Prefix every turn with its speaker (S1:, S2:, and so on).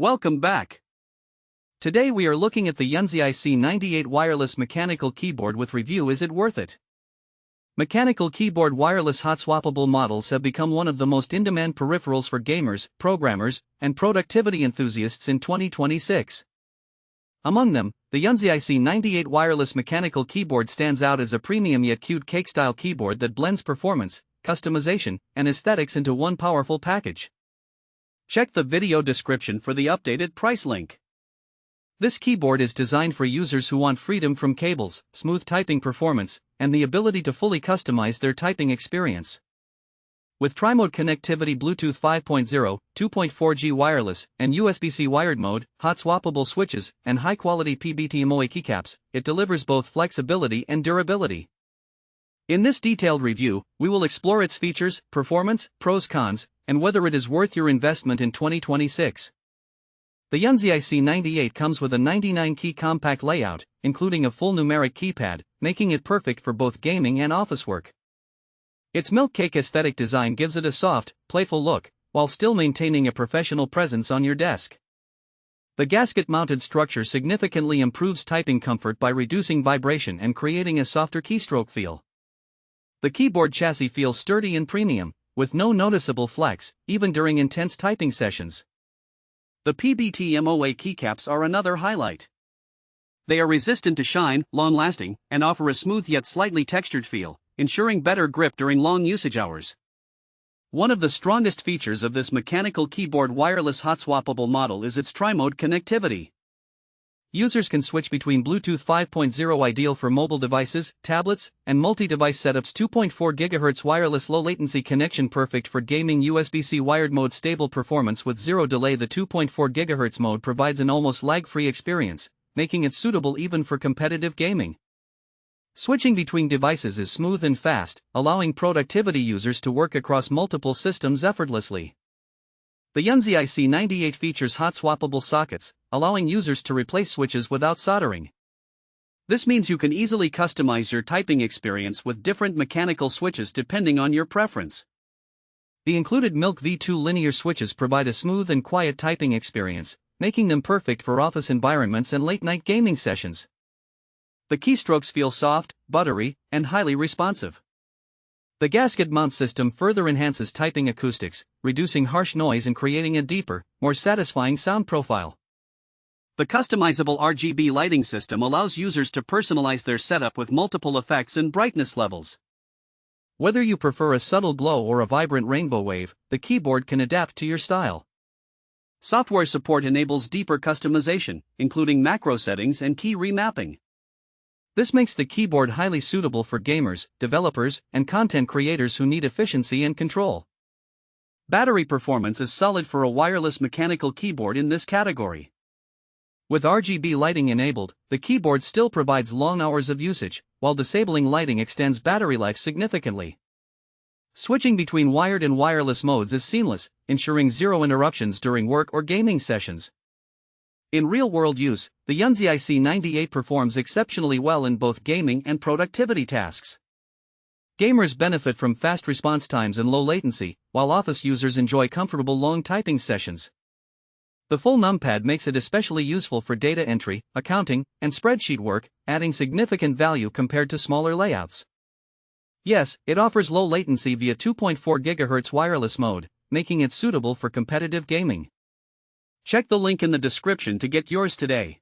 S1: Welcome back. Today we are looking at the YUNZII C98 wireless mechanical keyboard with review. Is it worth it? Mechanical keyboard wireless hot-swappable models have become one of the most in-demand peripherals for gamers, programmers, and productivity enthusiasts in 2026. Among them, the YUNZII C98 wireless mechanical keyboard stands out as a premium yet cute cake-style keyboard that blends performance, customization, and aesthetics into one powerful package. Check the video description for the updated price link. This keyboard is designed for users who want freedom from cables, smooth typing performance, and the ability to fully customize their typing experience. With tri-mode connectivity, Bluetooth 5.0, 2.4G wireless, and USB-C wired mode, hot-swappable switches, and high-quality PBT MOA keycaps, it delivers both flexibility and durability. In this detailed review, we will explore its features, performance, pros, cons, and whether it is worth your investment in 2026. The YUNZII C98 comes with a 99-key compact layout, including a full numeric keypad, making it perfect for both gaming and office work. Its milk cake aesthetic design gives it a soft, playful look, while still maintaining a professional presence on your desk. The gasket-mounted structure significantly improves typing comfort by reducing vibration and creating a softer keystroke feel. The keyboard chassis feels sturdy and premium, with no noticeable flex, even during intense typing sessions. The PBT MOA keycaps are another highlight. They are resistant to shine, long-lasting, and offer a smooth yet slightly textured feel, ensuring better grip during long usage hours. One of the strongest features of this mechanical keyboard wireless hot-swappable model is its tri-mode connectivity. Users can switch between Bluetooth 5.0, ideal for mobile devices, tablets, and multi-device setups, 2.4 GHz wireless low-latency connection, perfect for gaming, USB-C wired mode, stable performance with zero delay. The 2.4 GHz mode provides an almost lag-free experience, making it suitable even for competitive gaming. Switching between devices is smooth and fast, allowing productivity users to work across multiple systems effortlessly. The YUNZII C98 features hot-swappable sockets, allowing users to replace switches without soldering. This means you can easily customize your typing experience with different mechanical switches depending on your preference. The included Milk V2 linear switches provide a smooth and quiet typing experience, making them perfect for office environments and late-night gaming sessions. The keystrokes feel soft, buttery, and highly responsive. The gasket mount system further enhances typing acoustics, reducing harsh noise and creating a deeper, more satisfying sound profile. The customizable RGB lighting system allows users to personalize their setup with multiple effects and brightness levels. Whether you prefer a subtle glow or a vibrant rainbow wave, the keyboard can adapt to your style. Software support enables deeper customization, including macro settings and key remapping. This makes the keyboard highly suitable for gamers, developers, and content creators who need efficiency and control. Battery performance is solid for a wireless mechanical keyboard in this category. With RGB lighting enabled, the keyboard still provides long hours of usage, while disabling lighting extends battery life significantly. Switching between wired and wireless modes is seamless, ensuring zero interruptions during work or gaming sessions. In real-world use, the YUNZII C98 performs exceptionally well in both gaming and productivity tasks. Gamers benefit from fast response times and low latency, while office users enjoy comfortable long typing sessions. The full numpad makes it especially useful for data entry, accounting, and spreadsheet work, adding significant value compared to smaller layouts. Yes, it offers low latency via 2.4 GHz wireless mode, making it suitable for competitive gaming. Check the link in the description to get yours today.